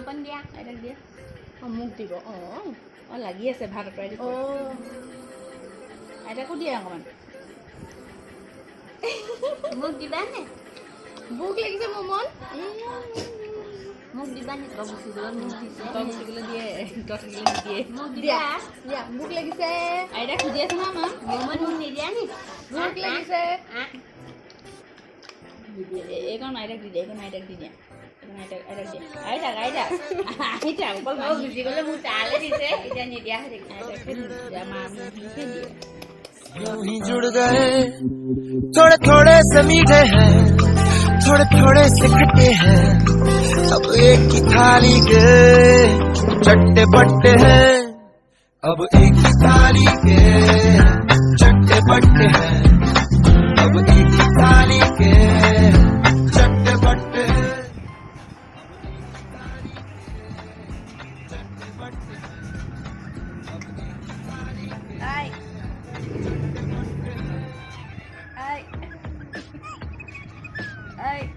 Con dia, ai đang dia. মোক দিব লাগি আছে ভাত অতৰাই দিব আইতাকো দিয়ে অকণমান Mug di ba ne? ভোক লাগিছে মোৰ মন Mug di ba ne? Bago siguro mug di sa. তই থাকিলে দিয়ে তই থাকিলে নিদিয়ে Mug di দিয়া ba? দিয়া ভোক লাগিছে আইতাক সুধি আছে না মা Momen mug ni dia ni. ভোক লাগিছে Ah. এইকণ আইতাক দি দিয়ে এইকণ আইতাক দি দিয়া আইতাক দিয়ে আইতাক অকল Oh, gusto ko lang mug tala di sa. Ida ni dia hari. মা মুখে দিয়ে यूं ही जुड़ गए थोड़े थोड़े से मीठे हैं थोड़े थोड़े से खट्टे हैं अब एक ही थाली के चट्टे बट्टे हैं अब एक ही थाली के चट्टे बट्टे हैं अब एक ही थाली के चट्टे बट्टे हैं Ai. Ai. Ai.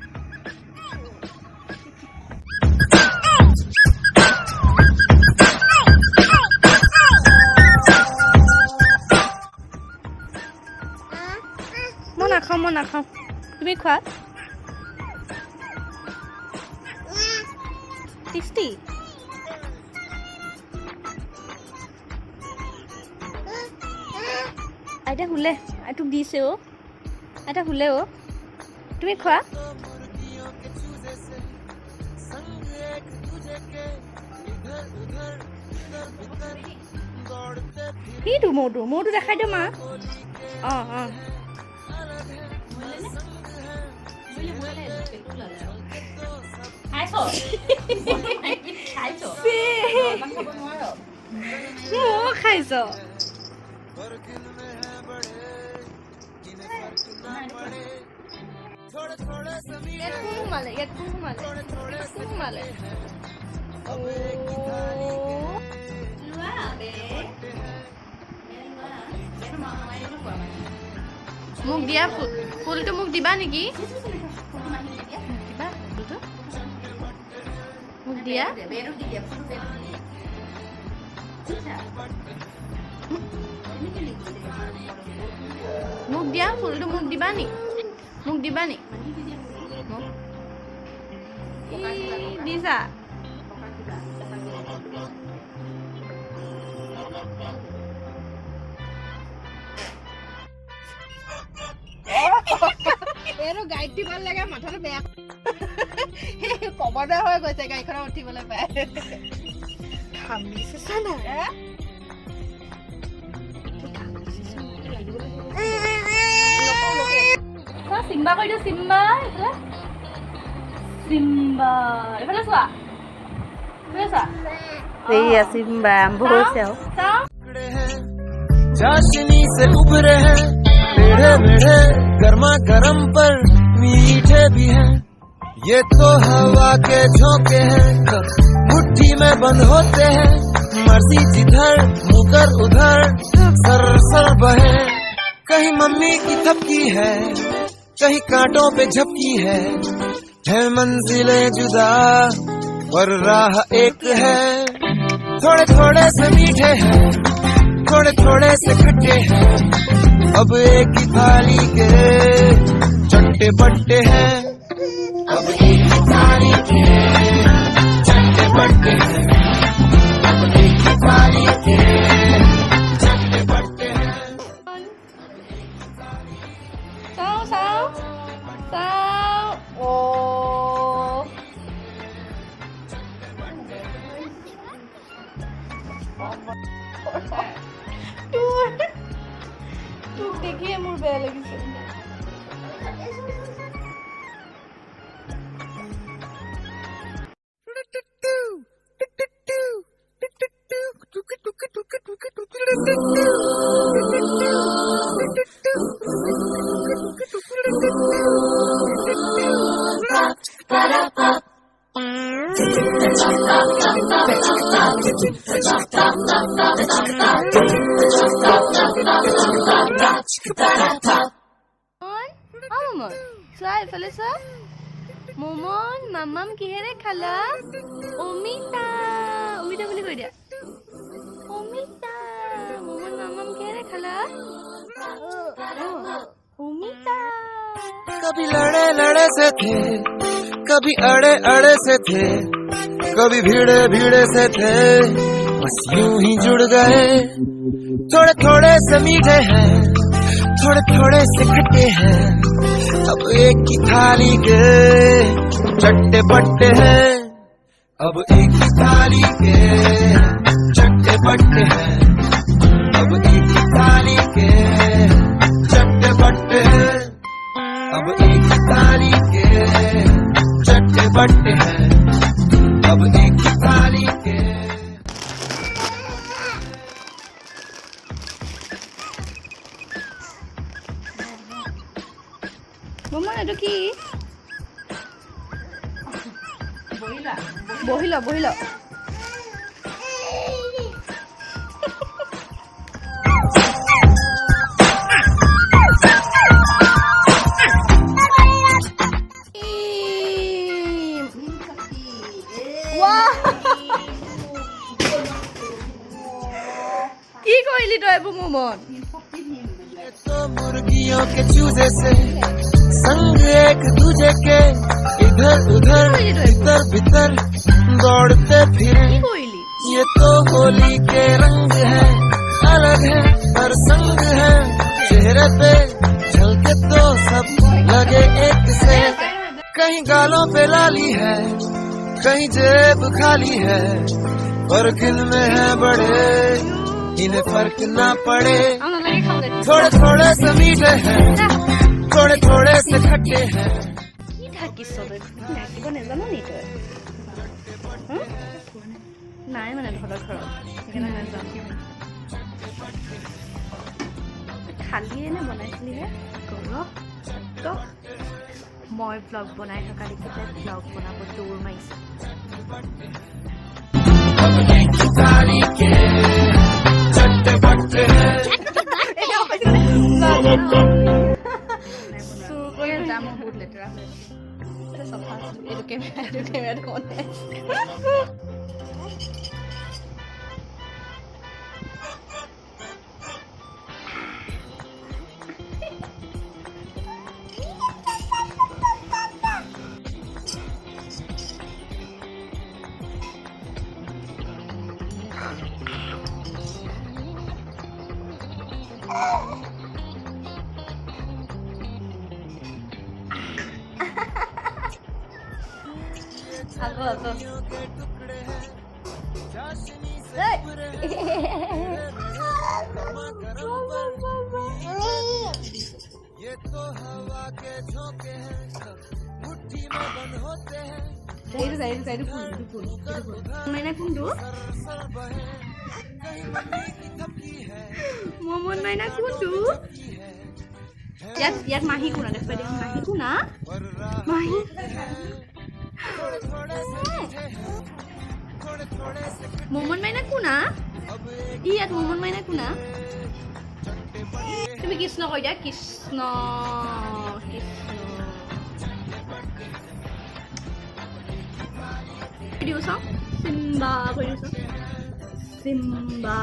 মই নাখাওঁ তুমি খোৱা টেষ্টি আইতা শুলে তোক দিছে আইতা শুলে তুমি খোৱা সেইটো মৌটো দেখাই দিওঁ মা খাইছ সোমালে মোক দিয়া ফুলটো মোক দিবা নেকি মোক দিয়া Pero di dia pun dia. মোক দিয়া ফুলটো মোক দিবা নি দিছা এইটো গাড়ীত দিব লাগে মাথাটো বেয়া কবদা হৈ গৈছে গাড়ীখনত উঠিবলৈ পায় খামিছে চানা চিম্বা কৰি দিওঁ চিম্বা এইফালে চোৱা এইয়া চিম্বা আৰম্ভ হৈছে আৰু चाशनी से उभरे हैं मेढ़े मेढ़े गर्मा गर्म पर मीठे भी हैं ये तो हवा के झोंके हैं मुट्ठी में बंद होते हैं मर्जी जिधर मुकर उधर सर सर बहे कहीं मम्मी की थपकी है कहीं कांटों पे झपकी है मंजिलें जुदा पर राह एक है थोड़े थोड़े से मीठे हैं थोड़े थोड़े से खट्टे हैं अब एक ही थाली के चट्टे बट्टे हैं अब एक ही थाली के चट्टे बट्टे हैं अब एक ही थाली के चट्टे बट्टे हैं চাও তোক দেখিয়ে মোৰ বেয়া লাগিছে চোৱা এইফালে চোৱা মোমন মামাম কিহেৰে খালা অমিতা অমিতা বুলি কৈ দিয়া অমিতা মোমন মামাম কিহেৰে খালা অমিতা कभी लड़े लड़े से थे कभी अड़े अड़े से थे कभी भीड़े भीड़े से थे बस यूं ही जुड़ गए थोड़े थोड़े से मीठे हैं थोड़े थोड़े से खट्टे हैं अब एक ही थाली के चट्टे बट्टे हैं अब एक ही थाली के चट्टे बट्टे हैं अब एक ही थाली के चट्टे बट्टे हैं अब एक ही थाली के चट्टे बट्टे हैं अब एक ही थाली के মোমন এইটো কি বহিল বহিল কি কৰিলি তই এইবোৰ মোমন तो मुर्गियों के चूजे से संग एक दूजे के इधर उधर इधर भीतर दौड़ते फिरे কি কৰিলি ये तो होली के रंग है अलग है हर संग है चेहरे पे झलके तो सब लगे एक से कहीं गालों पे लाली है कहीं जेब खाली है फर्क इनमें है बड़े इन्हें फर्क ना पड़े थोड़े थोड़े से मीठे हैं थोड़े थोड़े से खट्टे हैं কি থাকিছ তই নাচিব নাজানো নি তই নাই মানে ঘৰত সেইকাৰণে নাজানো খালিয়ে নে বনাইছিলিহে ক মই ব্লগ বনাই থকা দেখি তাই ব্লগ বনাব দৌৰ মাৰিছে अब एक ही थाली के चट्टे बट्टे हैं যাম বহুত লেতেৰা হৈ চফা এইটো কেমেৰাটো বনাই আকৌ के टुकड़े हैं चाशनी से गर्मा गर्म पर ये तो हवा के झोंके हैं मुट्ठी में बंद होते हैं মাইনা কোনটো सर बहे कहीं मट्टी की थपकी है মোমন মাইনা কোনটো ইয়াত মাহী কোনা দেখুৱাই দিয়া মাহী কোনা पर राह মাহী थोड़े थोड़े से मीठे हैं थोड़े थोड़े से মোমন মাইনা কোনা अब ই ইয়াত মোমন মাইনা কোনা তুমি কৃষ্ণ কৈ দিয়া কৃষ্ণ দিও চাওঁ চিম্বা কৈ দিওঁ চাওঁ চিম্বা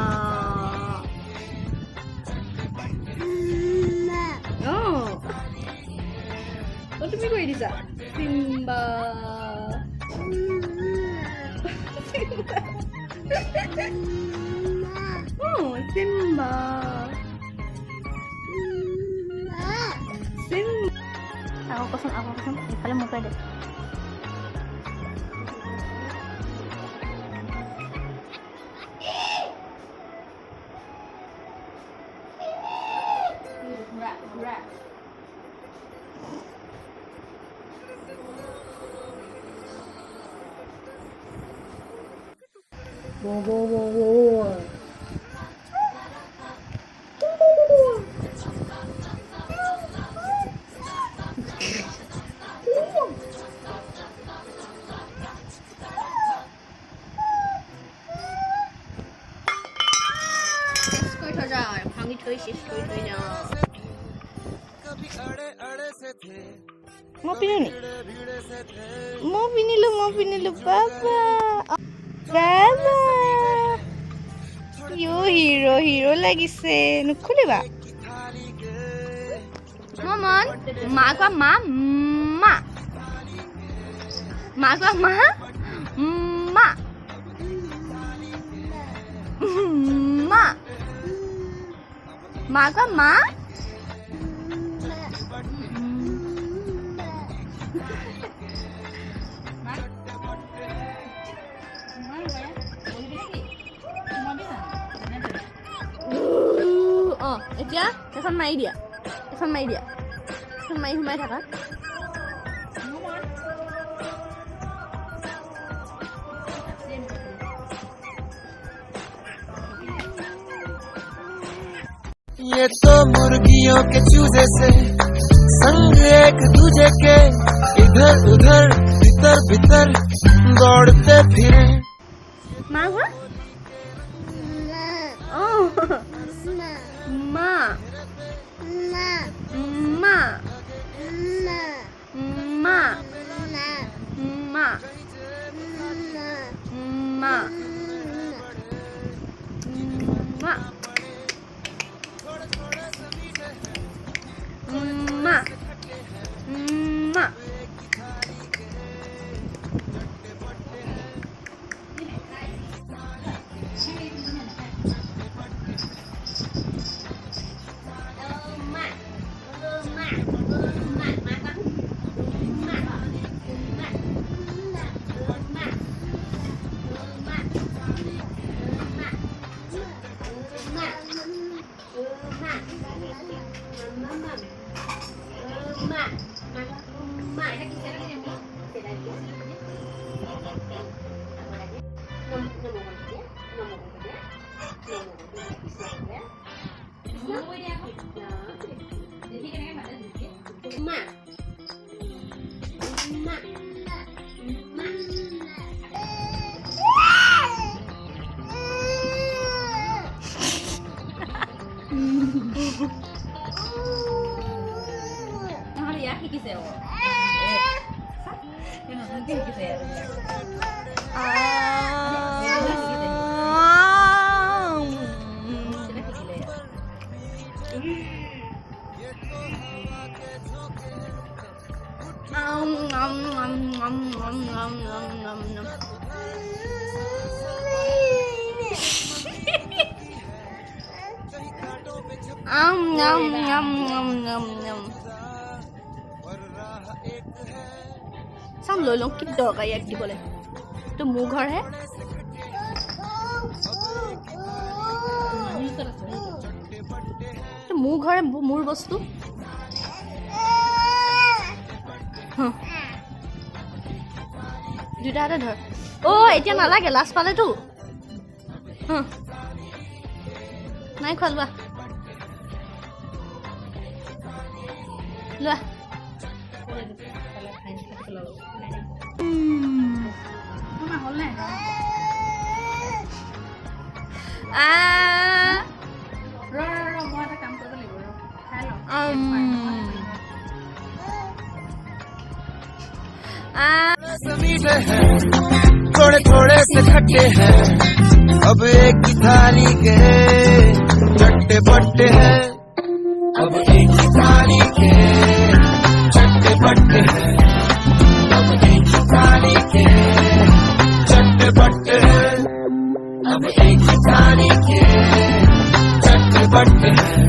তুমি কৈ দিছা চিম্বা চিম্বা আকৌ কচোন ইফালে মোকাই দে कभी अड़े अड़े से थे mau pindah nih भीड़े भीड़े से थे mau pindah lu papa বাবা ইউ হিৰো লাগিছে নুখুলিবা মমন মা কোৱা মা মা মা কোৱা মা মা মা মা কোৱা মা এতিয়া এখন মাৰি দিয়া এখন মাৰি সোমাই থাকা ये तो मुर्गियों के चूजे से संग एक दूजे के इधर उधर भीतर भीतर दौड़ते फिरे মা কোৱা মা মা মা মা মা মা মা নহ'লে ইয়াক শিকিছে নতুনকৈ শিকিছে চাম লৈ লওঁ কি দৰকাৰ ইয়াক দিবলৈ তো মোৰ ঘৰহে মোৰ ঘৰে মোৰ বস্তু দুটা হাতে ধৰ এতিয়া নালাগে লাজ পালেতো নাই খোৱা লোৱা লোৱা मीठे हैं थोड़े थोड़े से खट्टे हैं अब एक ही थाली के चट्टे बट्टे हैं अब एक ही थाली के चट्टे बट्टे हैं अब एक ही थाली के चट्टे बट्टे हैं अब एक ही थाली के चट्टे बट्टे हैं